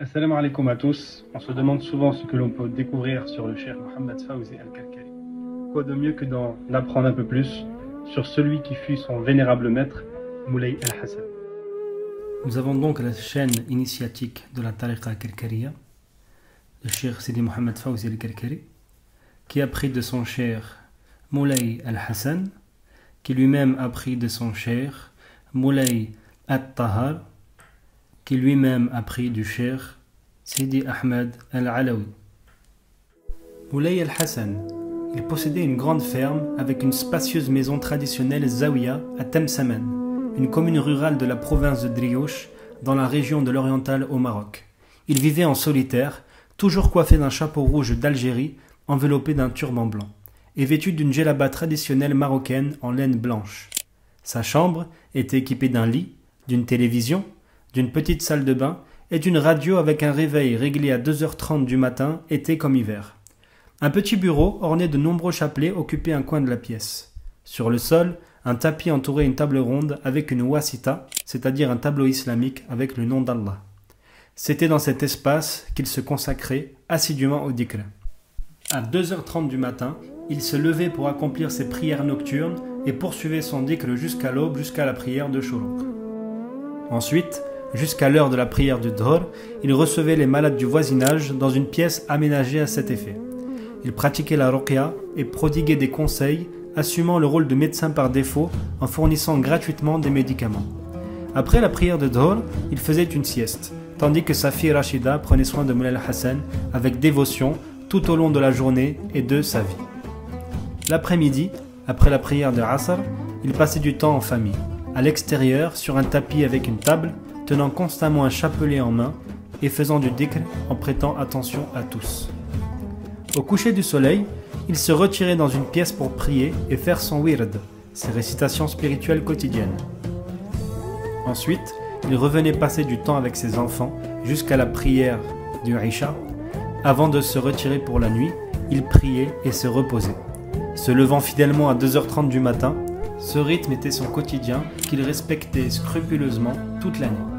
Assalamu alaikum à tous. On se demande souvent ce que l'on peut découvrir sur le cheikh Mohammed Fawzi al-Karkari. Quoi de mieux que d'en apprendre un peu plus sur celui qui fut son vénérable maître, Moulay al-Hassan. Nous avons donc la chaîne initiatique de la tariqa Karkariya, le cheikh Sidi Mohammed Fawzi al-Karkari, qui a pris de son cheikh Moulay al-Hassan, qui lui-même a pris de son cheikh Moulay al-Tahar, qui lui-même a pris du cheikh Sidi Ahmed al-Alawi. Moulay al-Hassan, il possédait une grande ferme avec une spacieuse maison traditionnelle Zawiya à Temsamen, une commune rurale de la province de Drioche, dans la région de l'Oriental au Maroc. Il vivait en solitaire, toujours coiffé d'un chapeau rouge d'Algérie, enveloppé d'un turban blanc, et vêtu d'une djellaba traditionnelle marocaine en laine blanche. Sa chambre était équipée d'un lit, d'une télévision, d'une petite salle de bain et d'une radio avec un réveil réglé à 2h30 du matin, été comme hiver. Un petit bureau orné de nombreux chapelets occupait un coin de la pièce. Sur le sol, un tapis entourait une table ronde avec une wasita, c'est-à-dire un tableau islamique avec le nom d'Allah. C'était dans cet espace qu'il se consacrait assidûment au dhikr. À 2h30 du matin, il se levait pour accomplir ses prières nocturnes et poursuivait son dhikr jusqu'à l'aube, jusqu'à la prière de Shuruq. Ensuite, jusqu'à l'heure de la prière du Dhuhr, il recevait les malades du voisinage dans une pièce aménagée à cet effet. Il pratiquait la ruqya et prodiguait des conseils, assumant le rôle de médecin par défaut en fournissant gratuitement des médicaments. Après la prière de Dhuhr, il faisait une sieste, tandis que sa fille Rachida prenait soin de Moulay al-Hassan avec dévotion tout au long de la journée et de sa vie. L'après-midi, après la prière de Asr, il passait du temps en famille, à l'extérieur, sur un tapis avec une table, tenant constamment un chapelet en main et faisant du dhikr en prêtant attention à tous. Au coucher du soleil, il se retirait dans une pièce pour prier et faire son wird, ses récitations spirituelles quotidiennes. Ensuite, il revenait passer du temps avec ses enfants jusqu'à la prière du Isha. Avant de se retirer pour la nuit, il priait et se reposait. Se levant fidèlement à 2h30 du matin, ce rythme était son quotidien qu'il respectait scrupuleusement toute l'année.